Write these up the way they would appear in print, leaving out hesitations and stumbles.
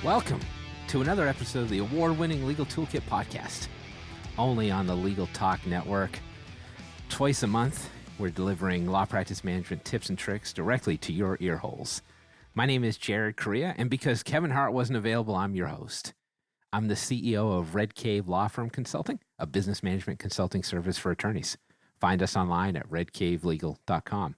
Welcome to another episode of the award-winning Legal Toolkit podcast, only on the Legal Talk Network. Twice a month, we're delivering law practice management tips and tricks directly to your ear holes. My name is Jared Correa, and because Kevin Hart wasn't available, I'm your host. I'm the CEO of Red Cave Law Firm Consulting, a business management consulting service for attorneys. Find us online at redcavelegal.com.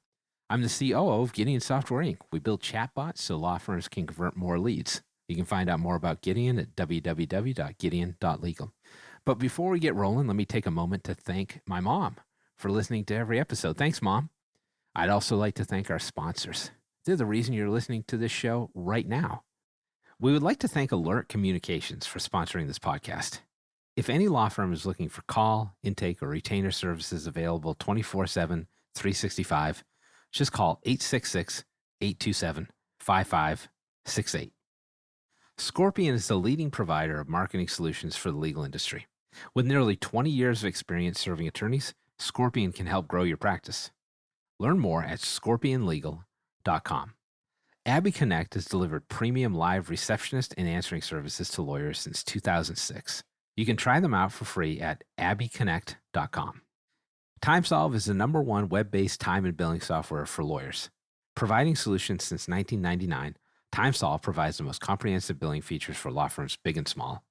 I'm the COO of Gideon Software Inc. We build chatbots so law firms can convert more leads. You can find out more about Gideon at www.gideon.legal. But before we get rolling, let me take a moment to thank my mom for listening to every episode. Thanks, Mom. I'd also like to thank our sponsors. They're the reason you're listening to this show right now. We would like to thank Alert Communications for sponsoring this podcast. If any law firm is looking for call, intake, or retainer services available 24/7, 365, just call 866-827-5568. Scorpion is the leading provider of marketing solutions for the legal industry. With nearly 20 years of experience serving attorneys, Scorpion can help grow your practice. Learn more at scorpionlegal.com. Abby Connect has delivered premium live receptionist and answering services to lawyers since 2006. You can try them out for free at abbyconnect.com. TimeSolve is the #1 web-based time and billing software for lawyers. Providing solutions since 1999, TimeSolve provides the most comprehensive billing features for law firms big and small.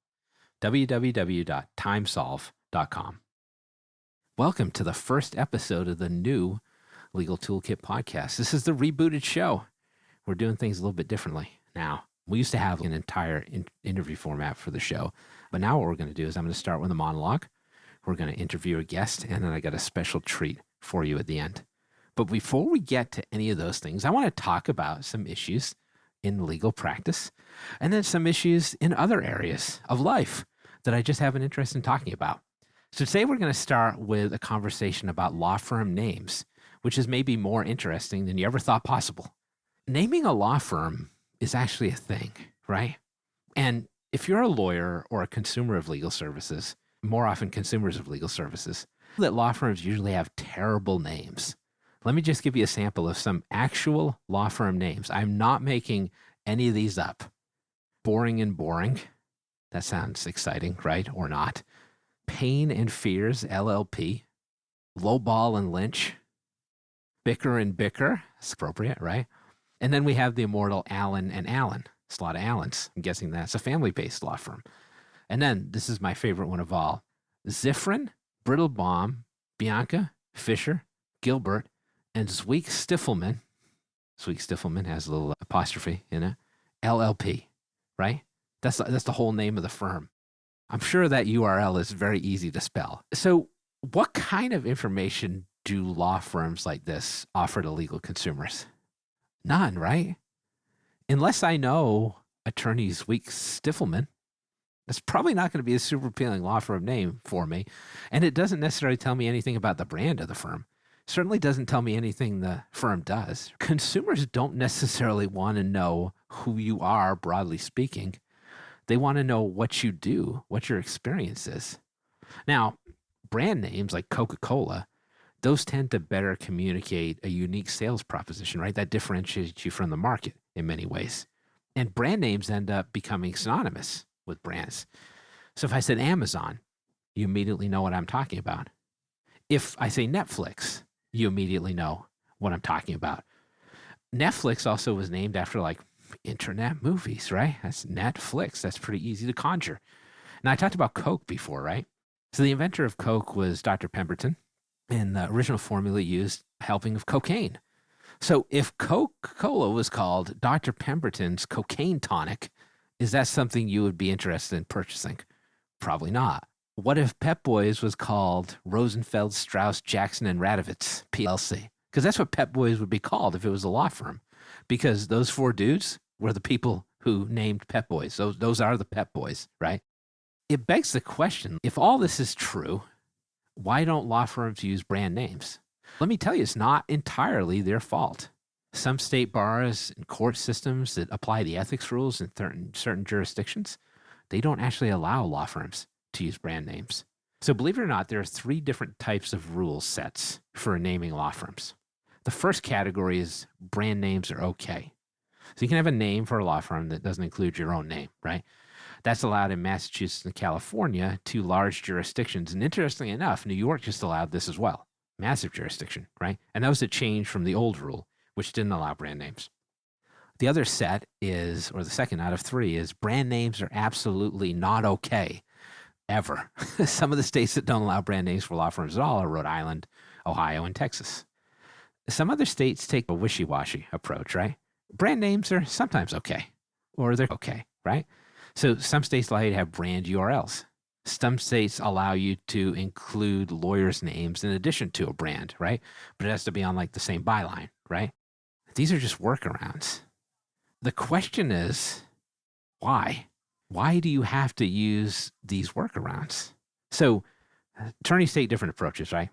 www.timesolve.com. Welcome to the first episode of the new Legal Toolkit podcast. This is the rebooted show. We're doing things a little bit differently now. We used to have an entire interview format for the show, but now what we're going to do is I'm going to start with a monologue. We're going to interview a guest, and then I got a special treat for you at the end. But before we get to any of those things, I want to talk about some issues in legal practice, and then some issues in other areas of life that I just have an interest in talking about. So today we're going to start with a conversation about law firm names, which is maybe more interesting than you ever thought possible. Naming a law firm is actually a thing, right? And if you're a lawyer or a consumer of legal services, more often consumers of legal services, that law firms usually have terrible names. Let me just give you a sample of some actual law firm names. I'm not making any of these up. Boring and Boring. That sounds exciting, right? Or not. Pain and Fears, LLP. Lowball and Lynch. Bicker and Bicker. It's appropriate, right? And then we have the immortal Allen and Allen. It's a lot of Allens. I'm guessing that's a family-based law firm. And then, this is my favorite one of all. Zifrin, Brittlebaum, Bianca, Fisher, Gilbert, and Zweig Stiffelman. Zweig Stiffelman has a little apostrophe in it. LLP, right? That's the whole name of the firm. I'm sure that URL is very easy to spell. So what kind of information do law firms like this offer to legal consumers? None, right? Unless I know attorney Zweig Stiffelman, that's probably not going to be a super appealing law firm name for me. And it doesn't necessarily tell me anything about the brand of the firm. Certainly doesn't tell me anything the firm does. Consumers don't necessarily want to know who you are, broadly speaking. They want to know what you do, what your experience is. Now, brand names like Coca-Cola, those tend to better communicate a unique sales proposition, right? That differentiates you from the market in many ways. And brand names end up becoming synonymous with brands. So if I said Amazon, you immediately know what I'm talking about. If I say Netflix, you immediately know what I'm talking about. Netflix also was named after like internet movies, right? That's Netflix. That's pretty easy to conjure. Now, I talked about Coke before, right? So the inventor of Coke was Dr. Pemberton, and the original formula used a helping of cocaine. So if Coca-Cola was called Dr. Pemberton's cocaine tonic, is that something you would be interested in purchasing? Probably not. What if Pep Boys was called Rosenfeld, Strauss, Jackson, and Radovitz, PLC? Because that's what Pep Boys would be called if it was a law firm. Because those four dudes were the people who named Pep Boys. Those are the Pep Boys, right? It begs the question, if all this is true, why don't law firms use brand names? Let me tell you, it's not entirely their fault. Some state bars and court systems that apply the ethics rules in certain jurisdictions, they don't actually allow law firms to use brand names. So believe it or not, there are 3 different types of rule sets for naming law firms. The first category is brand names are okay. So you can have a name for a law firm that doesn't include your own name, right? That's allowed in Massachusetts and California, two large jurisdictions. And interestingly enough, New York just allowed this as well. Massive jurisdiction, right? And that was a change from the old rule, which didn't allow brand names. The other set is, or the second out of three, is brand names are absolutely not okay, ever. Some of the states that don't allow brand names for law firms at all are Rhode Island, Ohio, and Texas. Some other states take a wishy-washy approach, right? Brand names are sometimes okay, or they're okay, right? So some states allow you to have brand URLs. Some states allow you to include lawyers' names in addition to a brand, right? But it has to be on like the same byline, right? These are just workarounds. The question is, why? Why do you have to use these workarounds? So attorneys take different approaches, right?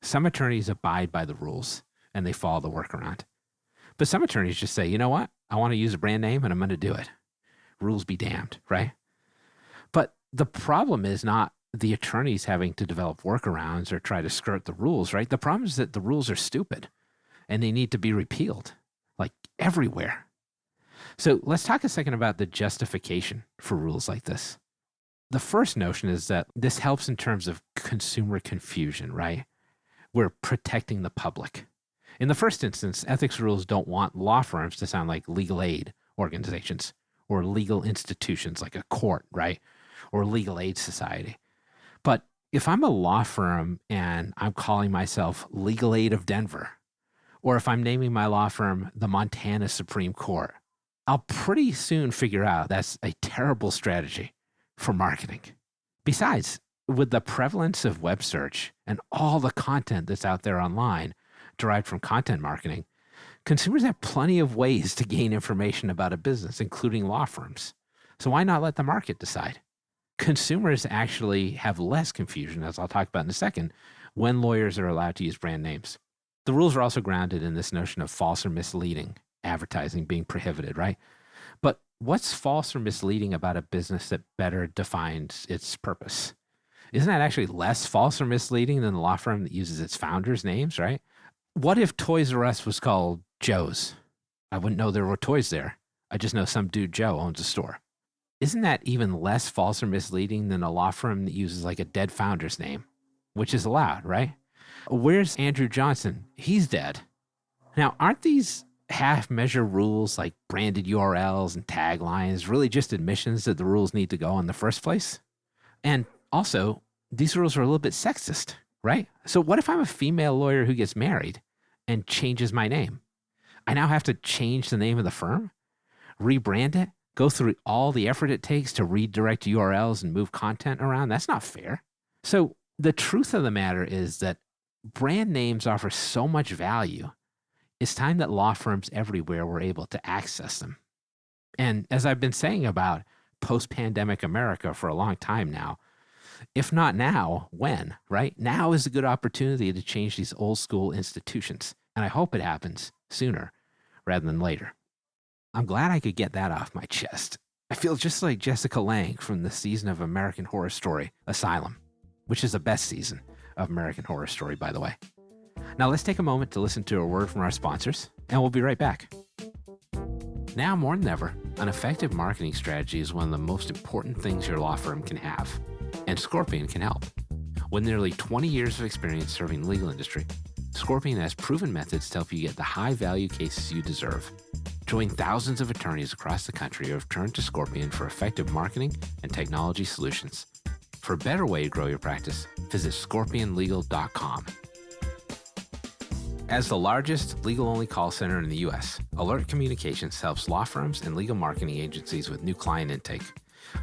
Some attorneys abide by the rules and they follow the workaround. But some attorneys just say, you know what? I want to use a brand name and I'm going to do it. Rules be damned, right? But the problem is not the attorneys having to develop workarounds or try to skirt the rules, right? The problem is that the rules are stupid and they need to be repealed, like everywhere. So let's talk a second about the justification for rules like this. The first notion is that this helps in terms of consumer confusion, right? We're protecting the public. In the first instance, ethics rules don't want law firms to sound like legal aid organizations or legal institutions like a court, right? Or legal aid society. But if I'm a law firm and I'm calling myself Legal Aid of Denver, or if I'm naming my law firm the Montana Supreme Court, I'll pretty soon figure out that's a terrible strategy for marketing. Besides, with the prevalence of web search and all the content that's out there online derived from content marketing, consumers have plenty of ways to gain information about a business, including law firms. So why not let the market decide? Consumers actually have less confusion, as I'll talk about in a second, when lawyers are allowed to use brand names. The rules are also grounded in this notion of false or misleading advertising being prohibited, right? But what's false or misleading about a business that better defines its purpose? Isn't that actually less false or misleading than the law firm that uses its founders' names, right? What if Toys R Us was called Joe's? I wouldn't know there were toys there. I just know some dude Joe owns a store. Isn't that even less false or misleading than a law firm that uses like a dead founder's name, which is allowed, right? Where's Andrew Johnson? He's dead. Now, aren't these half-measure rules like branded URLs and taglines really just admissions that the rules need to go in the first place? And also, these rules are a little bit sexist, right? So what if I'm a female lawyer who gets married and changes my name? I now have to change the name of the firm, rebrand it, go through all the effort it takes to redirect URLs and move content around? That's not fair. So the truth of the matter is that brand names offer so much value. It's time that law firms everywhere were able to access them. And as I've been saying about post-pandemic America for a long time now, if not now, when, right? Now is a good opportunity to change these old school institutions. And I hope it happens sooner rather than later. I'm glad I could get that off my chest. I feel just like Jessica Lange from the season of American Horror Story, Asylum, which is the best season of American Horror Story, by the way. Now let's take a moment to listen to a word from our sponsors, and we'll be right back. Now more than ever, an effective marketing strategy is one of the most important things your law firm can have, and Scorpion can help. With nearly 20 years of experience serving the legal industry, Scorpion has proven methods to help you get the high-value cases you deserve. Join thousands of attorneys across the country who have turned to Scorpion for effective marketing and technology solutions. For a better way to grow your practice, visit scorpionlegal.com. As the largest legal-only call center in the U.S., Alert Communications helps law firms and legal marketing agencies with new client intake.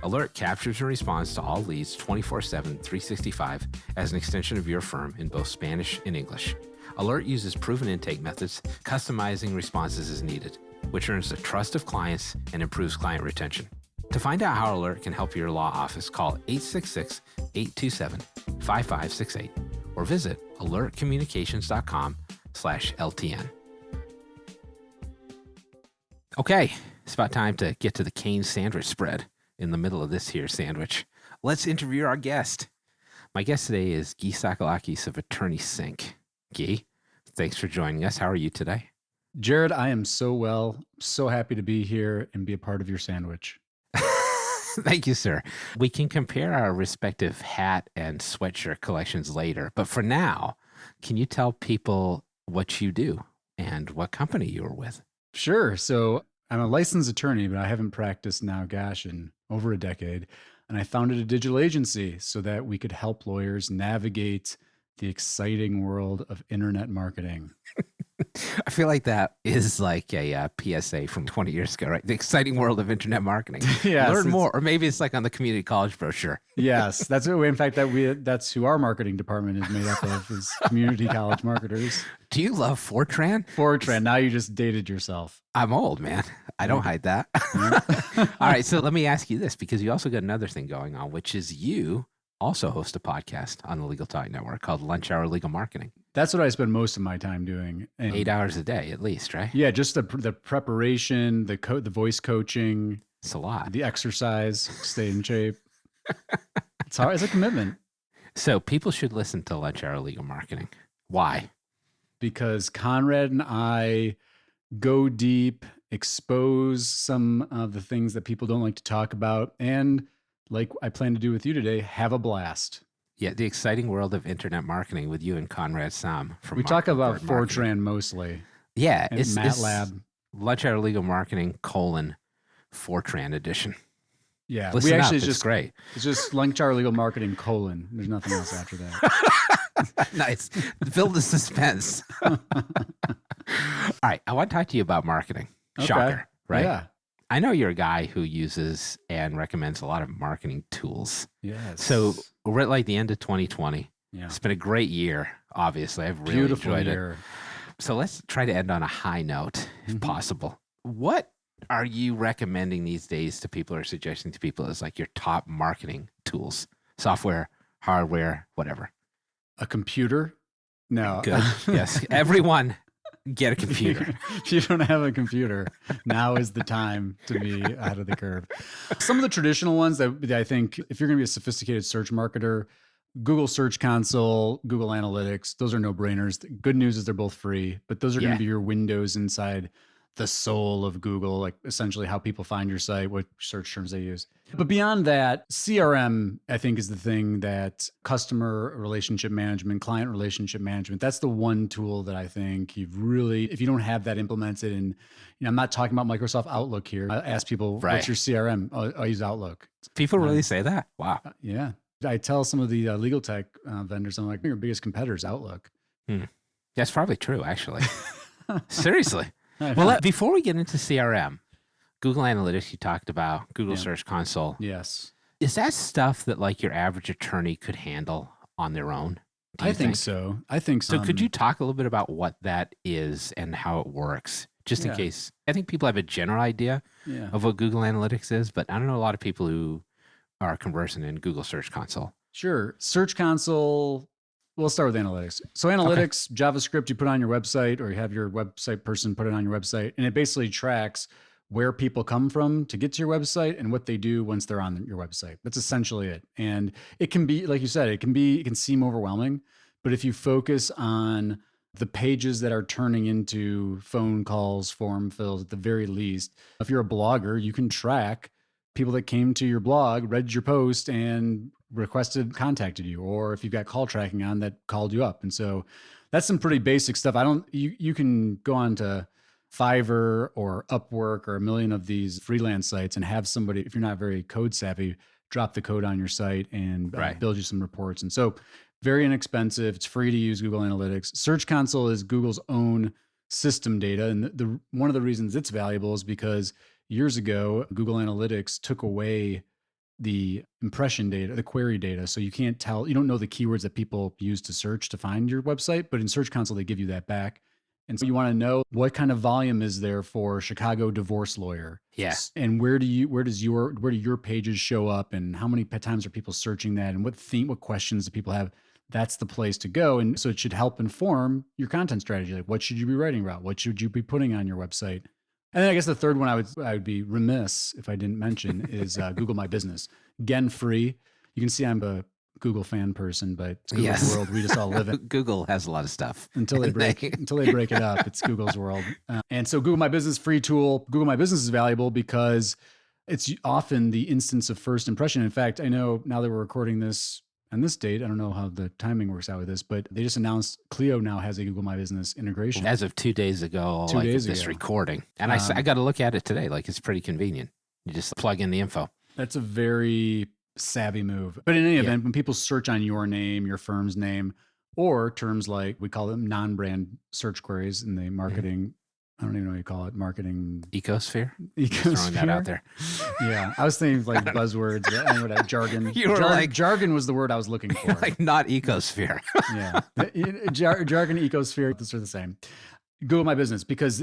Alert captures and responds to all leads 24/7, 365 as an extension of your firm in both Spanish and English. Alert uses proven intake methods, customizing responses as needed, which earns the trust of clients and improves client retention. To find out how Alert can help your law office, call 866-827-5568 or visit alertcommunications.com/LTN. Okay, it's about time to get to the cane sandwich spread in the middle of this here sandwich. Let's interview our guest. My guest today is Gyi Tsakalakis of Attorney Sync. Gyi, thanks for joining us. How are you today? Jared, I am so well, so happy to be here and be a part of your sandwich. Thank you, sir. We can compare our respective hat and sweatshirt collections later, but for now, can you tell people what you do and what company you are with? Sure. So I'm a licensed attorney, but I haven't practiced now, gosh, in over a decade. And I founded a digital agency so that we could help lawyers navigate the exciting world of internet marketing. I feel like that is like a PSA from 20 years ago, right? The exciting world of internet marketing. Yes, Learn more, or maybe it's like on the community college brochure. Yes, that's what in fact that's who our marketing department is made up of, is community college marketers. Do you love Fortran? Fortran. Now you just dated yourself. I'm old, man. I don't hide that. All right, so let me ask you this, because you also got another thing going on, which is you also host a podcast on the Legal Talk Network called Lunch Hour Legal Marketing. That's what I spend most of my time doing. And 8 hours a day, at least, right? yeah, just the preparation, the voice coaching, It's a lot. the exercise, stay in shape. It's hard. It's a commitment So people should listen to Lunch Hour Legal Marketing. Why? because Conrad and I go deep, expose some of the things that people don't like to talk about, and like I plan to do with you today, have a blast. Yeah, the exciting world of internet marketing with you and Conrad Sam from We talk about Market Marketing. Fortran mostly Yeah, and it's MATLAB. Lunch Hour Legal Marketing : Fortran edition. Yeah, Listen we up, actually it's great. It's just Lunch Hour Legal Marketing : There's nothing else after that. Nice. Build the suspense. All right, I want to talk to you about marketing. Okay. Shocker, right? Yeah. I know you're a guy who uses and recommends a lot of marketing tools. Yes. So we're at like the end of 2020. Yeah. It's been a great year, obviously. I've really Beautiful enjoyed year. it. So let's try to end on a high note, if Mhm. possible. What are you recommending these days to people, or suggesting to people as like your top marketing tools? Software, hardware, whatever. A computer? No. Good. Yes. Everyone get a computer. If you don't have a computer, now is the time to be ahead of the curve. Some of the traditional ones that I think, if you're going to be a sophisticated search marketer, Google Search Console, Google Analytics, those are no-brainers. The good news is they're both free, but those are going Yeah. to be your windows inside the soul of Google, like essentially how people find your site, what search terms they use. But beyond that, CRM, I think, is the thing that customer relationship management, client relationship management, that's the one tool that I think you've really, if you don't have that implemented, and I'm not talking about Microsoft Outlook here. I ask people, Right. what's your CRM? Oh, I use Outlook. People really say that? Wow. Yeah. I tell some of the legal tech vendors, I'm like, your biggest competitor is Outlook. That's probably true, actually. Seriously. Well, before we get into CRM, Google Analytics, you talked about, Google Yeah. Search Console. Yes. Is that stuff that like your average attorney could handle on their own? Do you I think so. I think so. So could you talk a little bit about what that is and how it works? Just in Yeah. case. I think people have a general idea Yeah. of what Google Analytics is, but I don't know a lot of people who are conversant in Google Search Console. Sure. Search Console. We'll start with analytics. So analytics, JavaScript you put on your website, or you have your website person put it on your website, and it basically tracks where people come from to get to your website and what they do once they're on your website. That's essentially it. And it can be, like you said, it can seem overwhelming, but if you focus on the pages that are turning into phone calls, form fills at the very least, if you're a blogger, you can track people that came to your blog, read your post, and contacted you, or if you've got call tracking on, that called you up. And so that's some pretty basic stuff. You can go on to Fiverr or Upwork or a million of these freelance sites and have somebody, if you're not very code savvy, drop the code on your site and Right. build you some reports. And so very inexpensive. It's free to use Google Analytics. Search Console is Google's own system data. And the one of the reasons it's valuable is because years ago, Google Analytics took away the impression data, the query data. So you don't know the keywords that people use to search to find your website, but in Search Console, they give you that back. And so you want to know what kind of volume is there for Chicago divorce lawyer. Yeah. And where do your pages show up, and how many times are people searching that, and what questions do people have? That's the place to go. And so it should help inform your content strategy. Like, what should you be writing about? What should you be putting on your website? And then I guess the third one I would be remiss if I didn't mention is Google My Business. Again, free. You can see I'm a Google fan person, but it's Google's Yes. world. We just all live in. Google has a lot of stuff. Until they break it up, it's Google's world. And so Google My Business, free tool. Google My Business is valuable because it's often the instance of first impression. In fact, I know now that we're recording this on this date, I don't know how the timing works out with this, but they just announced Clio now has a Google My Business integration. As of 2 days ago, this recording. And I got to look at it today. Like, it's pretty convenient. You just plug in the info. That's a very savvy move. But in any event, when people search on your name, your firm's name, or terms like, we call them non-brand search queries in the marketing, I don't even know what you call it, marketing ecosphere. Ecosphere. Throwing that out there. Yeah, I was thinking like buzzwords, jargon. You were like, jargon was the word I was looking for. Like, not ecosphere. Yeah, jargon, ecosphere, those are the same. Google My Business, because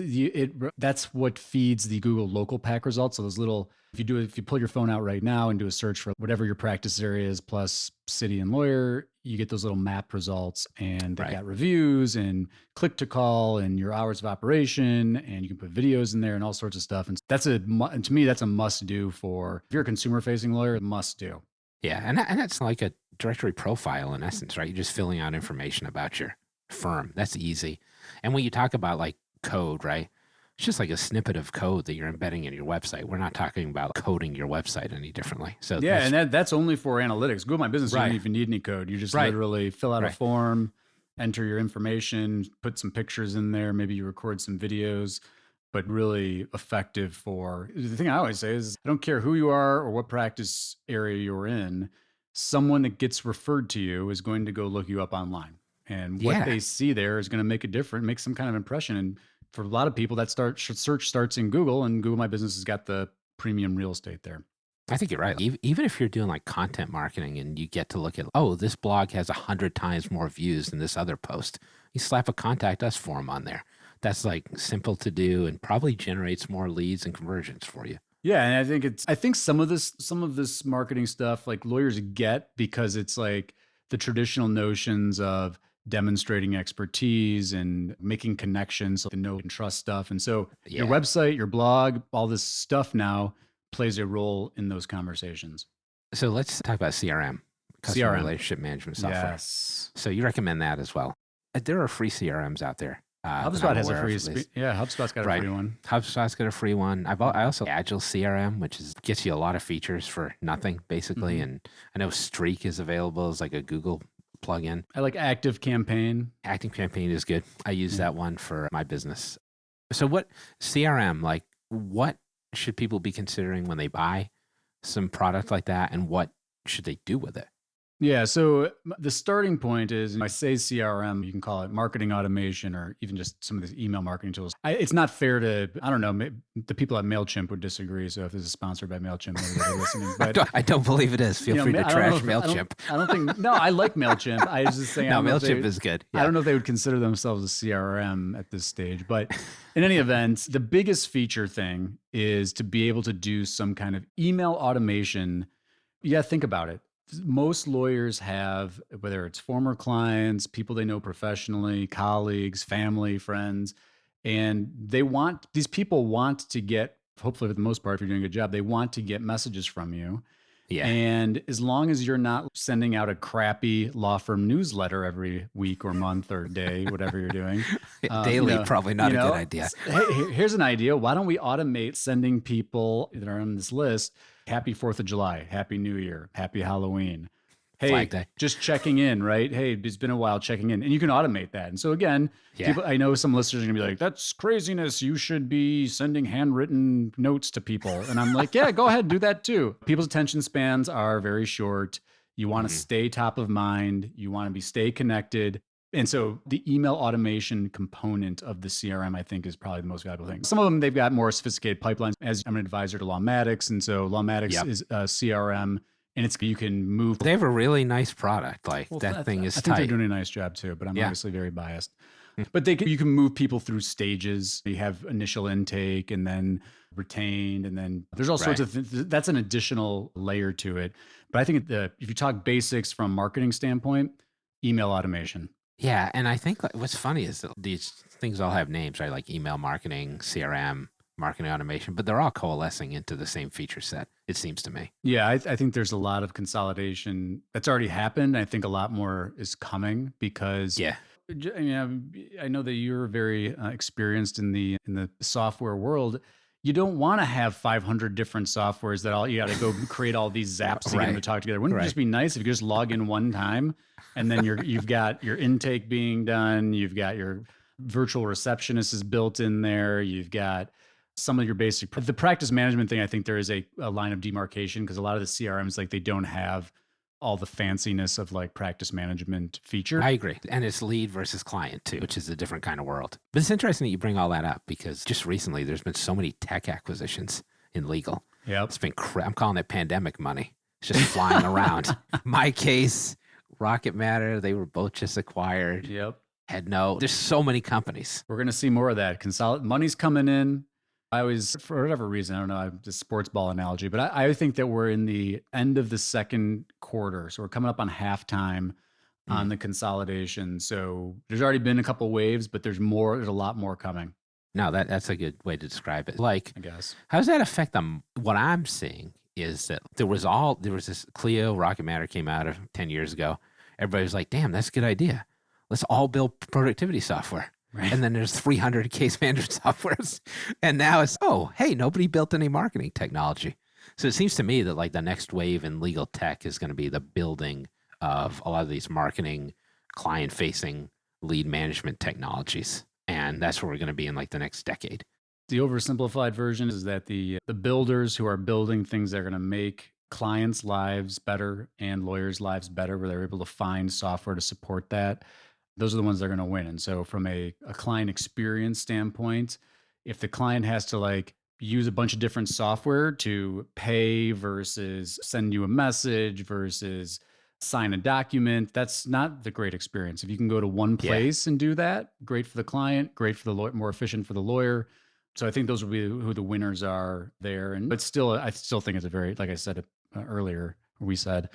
that's what feeds the Google local pack results. So those little, if you pull your phone out right now and do a search for whatever your practice area is plus city and lawyer, you get those little map results, and they got reviews and click to call and your hours of operation, and you can put videos in there and all sorts of stuff. And to me, that's a must do for, if you're a consumer facing lawyer, must do. Yeah. And that's like a directory profile in essence, right? You're just filling out information about your firm. That's easy. And when you talk about like code, right? It's just like a snippet of code that you're embedding in your website. We're not talking about coding your website any differently. So yeah, and that's only for analytics. Google My Business, you don't even need any code. You just literally fill out a form, enter your information, put some pictures in there, maybe you record some videos, but really effective for, the thing I always say is, I don't care who you are or what practice area you're in, someone that gets referred to you is going to go look you up online. And what they see there is going to make a difference, make some kind of impression. And for a lot of people, that search starts in Google, and Google My Business has got the premium real estate there. I think you're right. Even if you're doing like content marketing and you get to look at, oh, this blog has 100 times more views than this other post, you slap a contact us form on there. That's like simple to do and probably generates more leads and conversions for you. Yeah, and I think some of this marketing stuff like lawyers get, because it's like the traditional notions of demonstrating expertise and making connections, so the know and trust stuff. And so your website, your blog, all this stuff now plays a role in those conversations. So let's talk about CRM, customer relationship management software. Yes. So you recommend that as well. There are free CRMs out there. HubSpot has a free, HubSpot's got a free one. HubSpot's got a free one. I also Agile CRM, which gets you a lot of features for nothing, basically. Mm-hmm. And I know Streak is available as like a Google plugin. I like Active Campaign. Active Campaign is good. I use that one for my business. So what CRM, like what should people be considering when they buy some product like that, and what should they do with it? Yeah, so the starting point is, I say CRM, you can call it marketing automation or even just some of these email marketing tools. It's not fair to, I don't know, the people at MailChimp would disagree. So if this is sponsored by MailChimp, maybe they're listening. But I don't believe it is. Feel free to trash MailChimp. I don't think, no, I like MailChimp. I was just saying. No, MailChimp is good. Yeah. I don't know if they would consider themselves a CRM at this stage. But in any event, the biggest feature thing is to be able to do some kind of email automation. Yeah, think about it. Most lawyers have, whether it's former clients, people they know professionally, colleagues, family, friends, and these people want to get, hopefully for the most part, if you're doing a good job, they want to get messages from you. Yeah. And as long as you're not sending out a crappy law firm newsletter every week or month or day, whatever you're doing. Daily, probably not a good idea. Hey, here's an idea. Why don't we automate sending people that are on this list Happy 4th of July, Happy New Year, Happy Halloween. Hey, just checking in, right? Hey, it's been a while, checking in. And you can automate that. And so again, people, I know some listeners are gonna be like, that's craziness. You should be sending handwritten notes to people. And I'm like, yeah, go ahead, do that too. People's attention spans are very short. You want to stay top of mind. You want to stay connected. And so the email automation component of the CRM, I think, is probably the most valuable thing. Some of them, they've got more sophisticated pipelines. As I'm an advisor to Lawmatics, and so Lawmatics is a CRM, and you can move. They have a really nice product. Like that thing is tight. I think they're doing a nice job too, but I'm obviously very biased. But you can move people through stages. You have initial intake and then retained, and then there's all sorts of things. That's an additional layer to it. But I think if you talk basics from a marketing standpoint, email automation. Yeah, and I think what's funny is that these things all have names, right? Like email marketing, CRM, marketing automation, but they're all coalescing into the same feature set, it seems to me. Yeah, I think there's a lot of consolidation that's already happened. I think a lot more is coming because Yeah. I know that you're very experienced in the software world. You don't want to have 500 different softwares that all you got to go create all these zaps to get them to talk together. Wouldn't it just be nice if you just log in one time and then you've got your intake being done, you've got your virtual receptionist is built in there, you've got some of your basic the practice management thing. I think there is a line of demarcation because a lot of the CRMs like they don't have all the fanciness of like practice management feature. I agree. And it's lead versus client too, which is a different kind of world. But it's interesting that you bring all that up because just recently there's been so many tech acquisitions in legal. Yep. It's been I'm calling it pandemic money. It's just flying around. My case, Rocket Matter, they were both just acquired. Yep. There's so many companies. We're going to see more of that. Money's coming in. I always, for whatever reason, I don't know, the sports ball analogy, but I think that we're in the end of the second quarter. So we're coming up on halftime on the consolidation. So there's already been a couple waves, but there's a lot more coming. No, that's a good way to describe it. Like, I guess. How does that affect them? What I'm seeing is that there was this Clio Rocket Matter came out of 10 years ago. Everybody was like, damn, that's a good idea. Let's all build productivity software. Right. And then there's 300 case management softwares. And now it's, oh, hey, nobody built any marketing technology. So it seems to me that like the next wave in legal tech is going to be the building of a lot of these marketing, client-facing lead management technologies. And that's where we're going to be in like the next decade. The oversimplified version is that the builders who are building things that are going to make clients' lives better and lawyers' lives better, where they're able to find software to support that, those are the ones that are going to win. And so from a client experience standpoint, if the client has to like use a bunch of different software to pay versus send you a message versus sign a document, that's not the great experience. If you can go to one place and do that, great for the client, great for the lawyer, more efficient for the lawyer. So I think those will be who the winners are there. But still, I still think it's a very, like I said earlier, we said,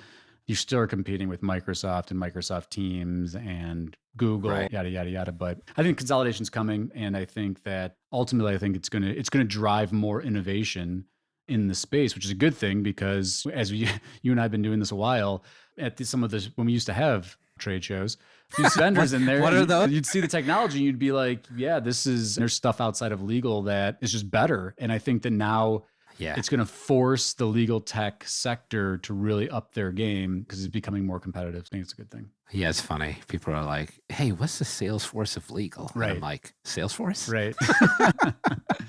you still are competing with Microsoft and Microsoft Teams and Google, yada, yada, yada. But I think consolidation's coming. And I think that ultimately, I think it's gonna drive more innovation in the space, which is a good thing because as you and I have been doing this a while, at some of this, when we used to have trade shows, there's vendors in there. What are those? You'd see the technology and you'd be like, yeah, there's stuff outside of legal that is just better. And I think that now it's going to force the legal tech sector to really up their game because it's becoming more competitive. I think it's a good thing. Yeah, it's funny. People are like, hey, what's the Salesforce of legal? Right. And I'm like, Salesforce? Right.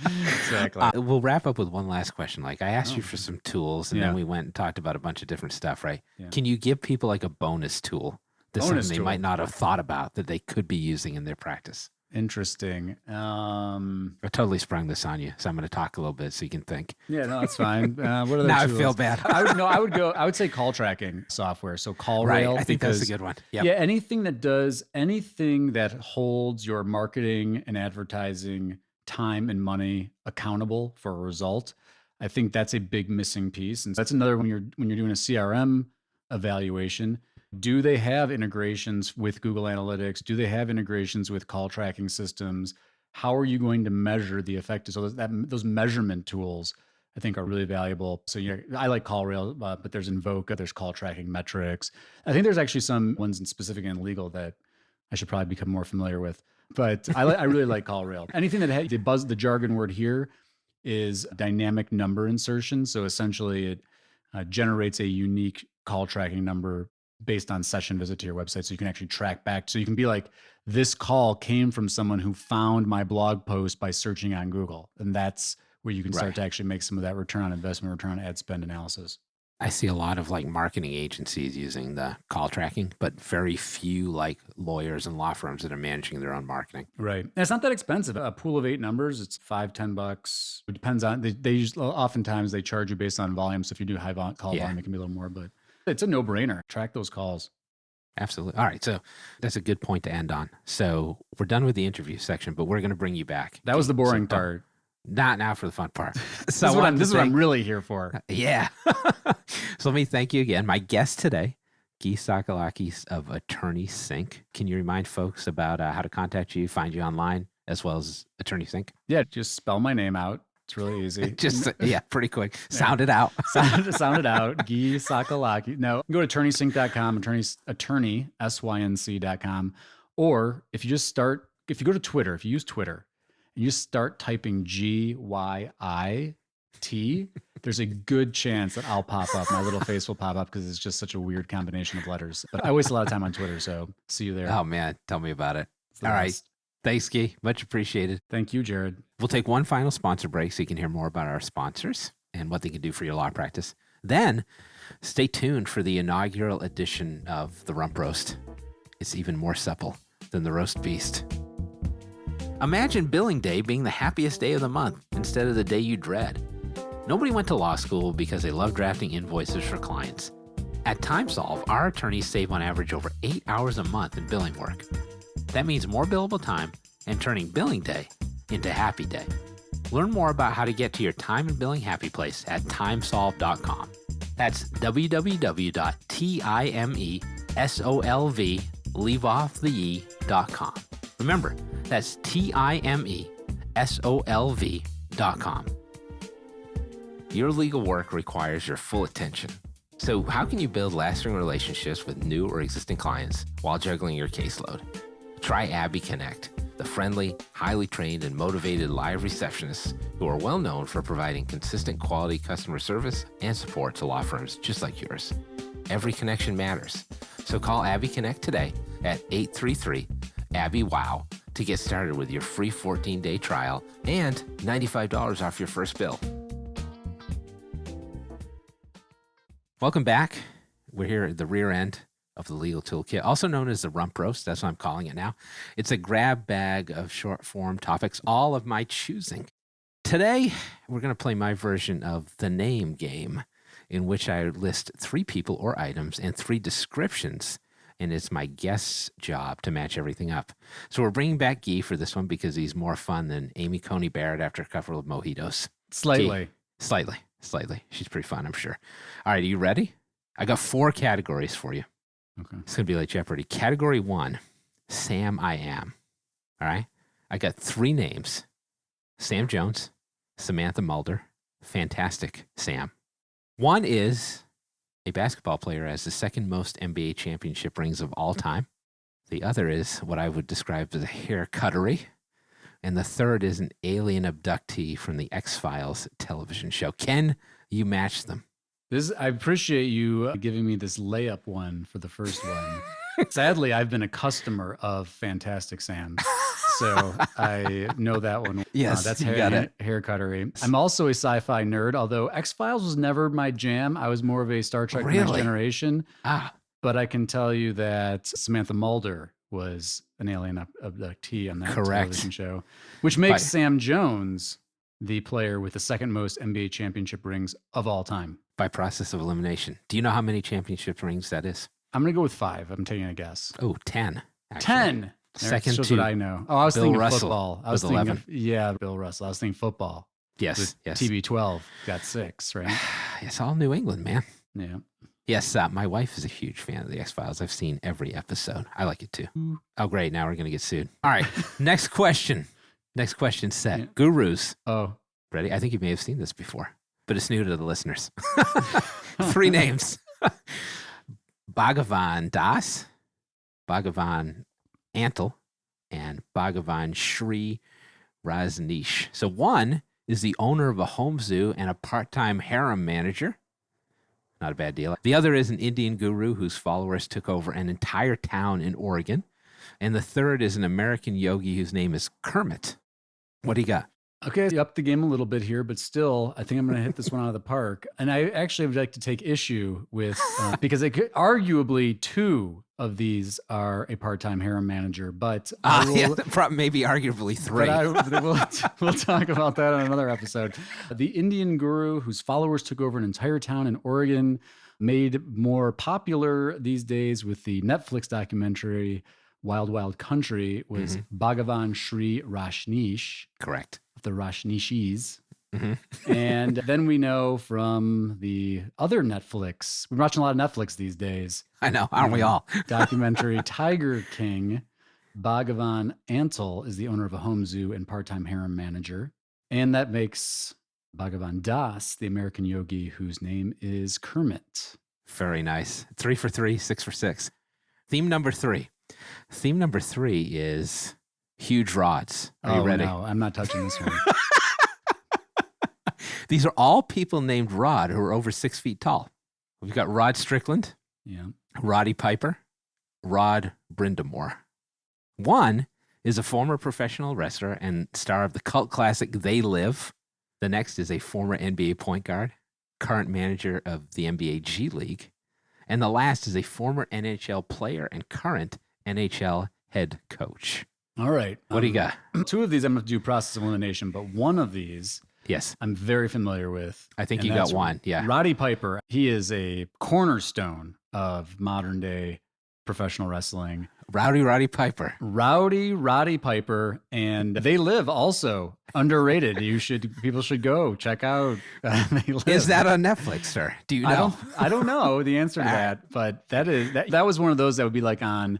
Exactly. We'll wrap up with one last question. Like I asked you for some tools and then we went and talked about a bunch of different stuff, right? Yeah. Can you give people like a bonus tool? That's something they might not have thought about that they could be using in their practice. Interesting. I totally sprung this on you, so I'm going to talk a little bit so you can think. Yeah, no, that's fine. What are now tools? I feel bad. I would say call tracking software. So CallRail. Right, I think that's a good one. Yep. Yeah, anything that holds your marketing and advertising time and money accountable for a result. I think that's a big missing piece, and that's another when you're doing a CRM evaluation. Do they have integrations with Google Analytics? Do they have integrations with call tracking systems? How are you going to measure the effect? So those measurement tools, I think, are really valuable. So I like CallRail, but there's Invoca, there's call tracking metrics. I think there's actually some ones in specific in legal that I should probably become more familiar with. But I really like CallRail. Anything that the jargon word here is dynamic number insertion. So essentially, it generates a unique call tracking number based on session visit to your website. So you can actually track back. So you can be like, this call came from someone who found my blog post by searching on Google. And that's where you can start to actually make some of that return on investment, return on ad spend analysis. I see a lot of like marketing agencies using the call tracking, but very few like lawyers and law firms that are managing their own marketing. Right. And it's not that expensive. A pool of 8 numbers, it's $5-10. It depends on, oftentimes they charge you based on volume. So if you do high call volume, it can be a little more, but it's a no-brainer. Track those calls. Absolutely. All right. So that's a good point to end on. So we're done with the interview section, but we're going to bring you back. That was the boring part. Not now for the fun part. So this is what I'm really here for. Yeah. So let me thank you again. My guest today, Gyi Tsakalakis of Attorney Sync. Can you remind folks about how to contact you, find you online, as well as Attorney Sync? Yeah, just spell my name out. It's really easy. Just, yeah, pretty quick. Sound it out. Sound it out. Gyi Tsakalakis. No, go to attorneysync.com, attorney, sync.com. Or if you go to Twitter, if you use Twitter and you start typing GYIT, there's a good chance that I'll pop up. My little face will pop up because it's just such a weird combination of letters. But I waste a lot of time on Twitter, so see you there. Oh, man. Tell me about it. All right. Thanks, Gyi. Much appreciated. Thank you, Jared. We'll take one final sponsor break so you can hear more about our sponsors and what they can do for your law practice. Then stay tuned for the inaugural edition of the Rump Roast. It's even more supple than the roast beast. Imagine billing day being the happiest day of the month instead of the day you dread. Nobody went to law school because they love drafting invoices for clients. At TimeSolve, our attorneys save on average over 8 hours a month in billing work. That means more billable time and turning billing day into happy day. Learn more about how to get to your time and billing happy place at timesolve.com. That's www.timesolv, leave off the e.com. Remember, that's timesolv.com. Your legal work requires your full attention. So how can you build lasting relationships with new or existing clients while juggling your caseload? Try Abby Connect, the friendly, highly trained, and motivated live receptionists who are well known for providing consistent quality customer service and support to law firms just like yours. Every connection matters. So call Abby Connect today at 833-ABBY-WOW to get started with your free 14-day trial and $95 off your first bill. Welcome back. We're here at the rear end of the Legal Toolkit, also known as the Rump Roast. That's what I'm calling it now. It's a grab bag of short form topics, all of my choosing. Today, we're going to play my version of the name game, in which I list 3 people or items and 3 descriptions, and it's my guest's job to match everything up. So we're bringing back Gyi for this one because he's more fun than Amy Coney Barrett after a couple of mojitos. Slightly. Gyi, slightly. She's pretty fun, I'm sure. All right, are you ready? I got 4 categories for you. Okay. It's going to be like Jeopardy. Category 1, Sam I Am. All right? I got 3 names. Sam Jones, Samantha Mulder, Fantastic Sam. One is a basketball player has the second most NBA championship rings of all time. The other is what I would describe as a hair cuttery. And the third is an alien abductee from the X-Files television show. Can you match them? I appreciate you giving me this layup one for the first one. Sadly, I've been a customer of Fantastic Sam, so I know that one. Yes, that's you got it. Hair cuttery. I'm also a sci-fi nerd, although X-Files was never my jam. I was more of a Star Trek Next Generation. But I can tell you that Samantha Mulder was an alien abductee on that television show, which makes Sam Jones the player with the second most NBA championship rings of all time. By process of elimination. Do you know how many championship rings that is? I'm going to go with 5. I'm taking a guess. Oh, 10. Actually. 10. Second shows to what I know. Oh, I was thinking football. I was thinking 11. Bill Russell. I was thinking football. Yes. TB12 got 6, right? It's all New England, man. Yeah. Yes, my wife is a huge fan of the X-Files. I've seen every episode. I like it too. Oh, great. Now we're going to get sued. All right. Next question. Next question set. Yeah. Gurus. Oh. Ready? I think you may have seen this before, but it's new to the listeners. 3 names. Bhagavan Das, Bhagavan Antle, and Bhagavan Sri Rajneesh. So one is the owner of a home zoo and a part-time harem manager. Not a bad deal. The other is an Indian guru whose followers took over an entire town in Oregon. And the third is an American yogi whose name is Kermit. What do you got? Okay, you upped the game a little bit here, but still, I think I'm going to hit this one out of the park. And I actually would like to take issue with, because arguably 2 of these are a part-time harem manager, but maybe arguably 3. But we'll talk about that on another episode. The Indian guru whose followers took over an entire town in Oregon, made more popular these days with the Netflix documentary Wild Wild Country, was Bhagavan Sri Rajneesh. Correct. The Rajneeshis. And then we know from the other Netflix, we're watching a lot of Netflix these days. I know, aren't we all? Documentary Tiger King. Bhagavan Antle is the owner of a home zoo and part-time harem manager. And that makes Bhagavan Das the American yogi whose name is Kermit. Very nice. 3 for 3, 6 for 6. Theme number 3. Theme number 3 is huge rods. Are you ready? No, I'm not touching this one. These are all people named Rod who are over 6 feet tall. We've got Rod Strickland, Yeah. Roddy Piper, Rod Brindamore. One is a former professional wrestler and star of the cult classic They Live. The next is a former NBA point guard, current manager of the NBA G League. And the last is a former NHL player and current NHL head coach. All right. What do you got? 2 of these I'm going to do process of elimination, but one of these Yes. I'm very familiar with. I think and you got that's one. Yeah. Roddy Piper. He is a cornerstone of modern day professional wrestling. Roddy Piper. Roddy Piper, and They Live also underrated. People should go check out. They Live. Is that on Netflix, sir? Do you know? I don't know the answer to that, but that was one of those that would be like on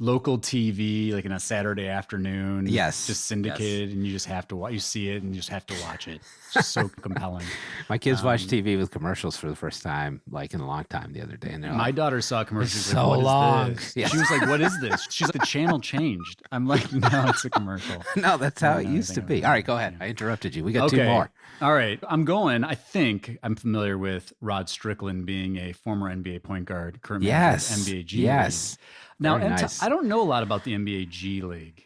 local TV, like in a Saturday afternoon. Yes. Just syndicated, and you just have to watch. You see it, and you just have to watch it. It's just so compelling. My kids watched TV with commercials for the first time, like in a long time the other day. And My daughter saw commercials. It's like, so what is long. this? Yeah. She was like, "What is this?" She's like, "The channel changed." I'm like, "No, it's a commercial." No, that's how I it don't know used to anything be. about All right, go that. ahead. I interrupted you. We got 2 more. All right. I think I'm familiar with Rod Strickland being a former NBA point guard, current manager of NBA G Yes. League. Now, Very nice. I don't know a lot about the NBA G League.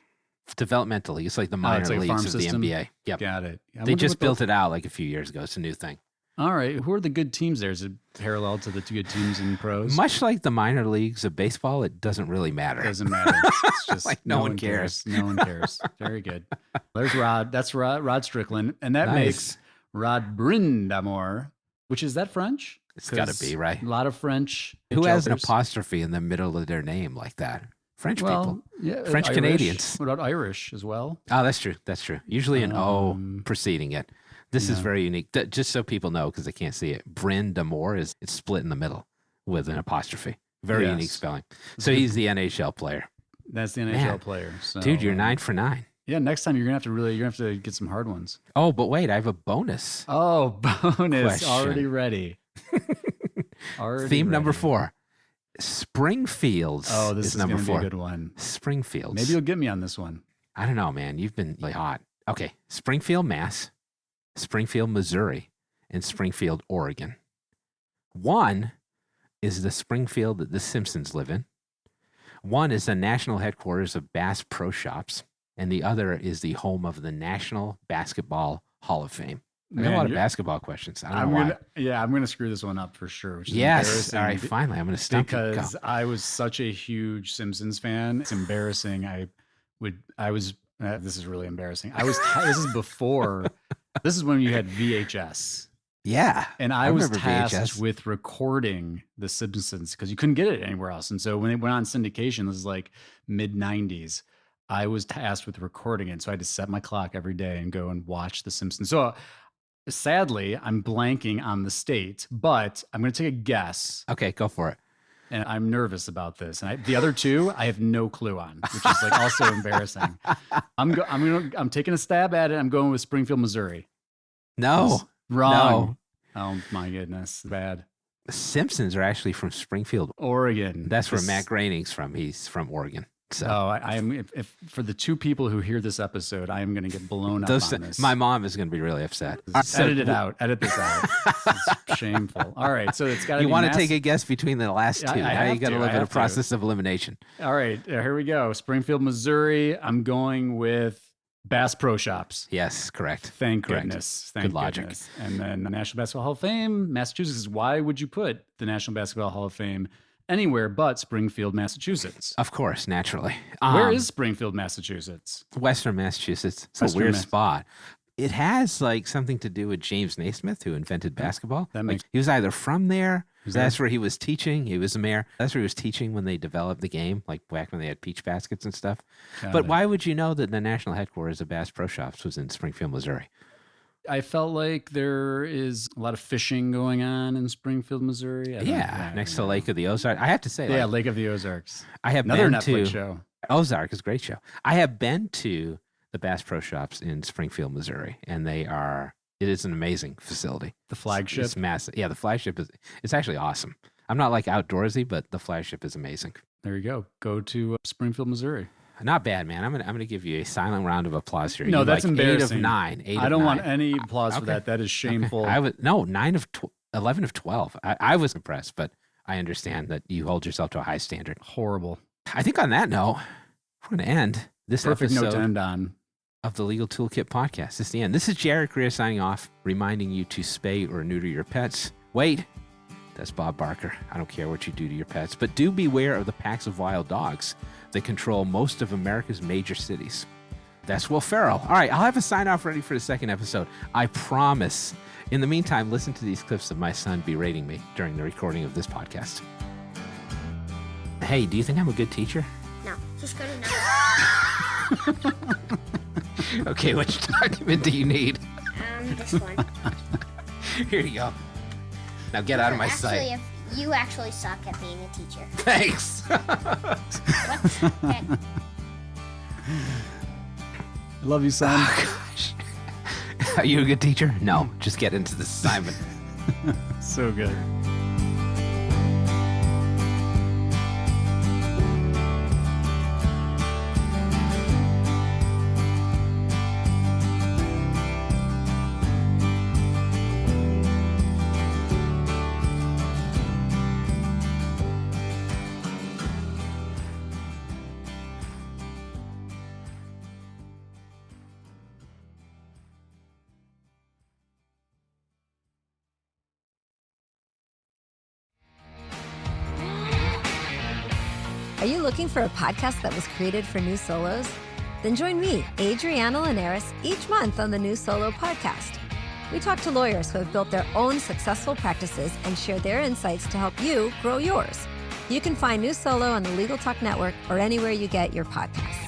Developmental league. It's like the minor it's like a leagues farm of system? the NBA. Yep. Got it. They just built it out like a few years ago. It's a new thing. All right. Who are the good teams there? Is it parallel to the 2 good teams in pros? Much like the minor leagues of baseball, it doesn't really matter. Doesn't matter. It's just Like no one cares. No one cares. Very good. There's Rod. That's Rod Strickland. And that Nice. makes Rod Brindamore, which is that French? It's got to be, right? A lot of French. Who has an jokers. apostrophe in the middle of their name like that? French people. Yeah, French Irish. Canadians. What about Irish as well? Oh, that's true. That's true. Usually an O preceding it. This is yeah. very unique. Just so people know, because they can't see it. Bryn Damore it's split in the middle with an apostrophe. Very unique Yes. spelling. So he's the NHL player. That's the NHL Man. player. So, Dude, you're 9 for 9. Yeah, next time you're gonna have to get some hard ones. Oh, but wait, I have a bonus. Oh, bonus Question. already ready. Theme number ready. 4. Springfields. Oh, this is number gonna 4. be a good one. Springfields. Maybe you'll get me on this one. I don't know, man. You've been really hot. Okay. Springfield, Mass, Springfield, Missouri, and Springfield, Oregon. One is the Springfield that the Simpsons live in. One is the national headquarters of Bass Pro Shops, and the other is the home of the National Basketball Hall of Fame. I got a lot of basketball questions. I don't know why. I'm gonna screw this one up for sure. Which is Yes. embarrassing All right. Finally, I'm going to stump you. Go. because I was such a huge Simpsons fan. It's embarrassing. This is really embarrassing. This is before. This is when you had VHS. Yeah. And I was remember tasked VHS. with recording The Simpsons because you couldn't get it anywhere else. And so when it went on syndication, this is like mid 90s, I was tasked with recording it. So I had to set my clock every day and go and watch The Simpsons. So sadly, I'm blanking on the state, but I'm going to take a guess. Okay, go for it. And I'm nervous about this. And the other 2, I have no clue on, which is like also embarrassing. I'm taking a stab at it. I'm going with Springfield, Missouri. No. Wrong. Oh my goodness. Bad. The Simpsons are actually from Springfield. Oregon. That's where Matt Groening's from. He's from Oregon. So Oh, I am. If for the 2 people who hear this episode, I am going to get blown up on this. my mom is going to be really upset. Edit it out. Edit this out. It's shameful. All right, so it's got to be. You want to take a guess between the last 2? I Now have you got to, a I little bit have of to. process of elimination. All right, here we go. Springfield, Missouri. I'm going with Bass Pro Shops. Yes, correct. Thank Correct. goodness. Thank Good logic. goodness. And then the National Basketball Hall of Fame, Massachusetts. Why would you put the National Basketball Hall of Fame anywhere but Springfield, Massachusetts? Of course, naturally. Where is Springfield, Massachusetts? Western Massachusetts? It's Western a weird Mass- spot. It has like something to do with James Naismith, who invented basketball. That Like, makes- he was either from there. Who's That's that? where he was teaching. He was a mayor. That's where he was teaching when they developed the game, like back when they had peach baskets and stuff. Got But it. why would you know that the national headquarters of Bass Pro Shops was in Springfield, Missouri? I felt like there is a lot of fishing going on in Springfield, Missouri. Next to Lake of the Ozarks. I have to say, Yeah, like, Lake of the Ozarks. I have Another been Netflix to show. Ozark is a great show. I have been to the Bass Pro Shops in Springfield, Missouri, and it is an amazing facility. The flagship? It's massive. Yeah, the flagship it's actually awesome. I'm not like outdoorsy, but the flagship is amazing. There you go. Go to Springfield, Missouri. Not bad, man. I'm gonna give you a silent round of applause here. No, You're that's like embarrassing. 8 of 9. I don't want any applause for that. That is shameful. Okay. 11 of 12. I was impressed, but I understand that you hold yourself to a high standard. Horrible. I think on that note, we're going to end this Perfect episode note to end on. Of the Legal Toolkit podcast. This is the end. This is Jared Greer signing off, reminding you to spay or neuter your pets. Wait, that's Bob Barker. I don't care what you do to your pets, but do beware of the packs of wild dogs that control most of America's major cities. That's Will Ferrell. All right, I'll have a sign off ready for the second episode. I promise. In the meantime, listen to these clips of my son berating me during the recording of this podcast. Hey, do you think I'm a good teacher? No, just go to no. Okay, which document do you need? This one. Here you go. Now get out of my sight. If you actually suck at being a teacher. Thanks. What? Okay. I love you, son. Oh, gosh. Are you a good teacher? No, just get into this assignment. So good. Are you looking for a podcast that was created for new solos? Then join me, Adriana Linares, each month on the New Solo Podcast. We talk to lawyers who have built their own successful practices and share their insights to help you grow yours. You can find New Solo on the Legal Talk Network or anywhere you get your podcasts.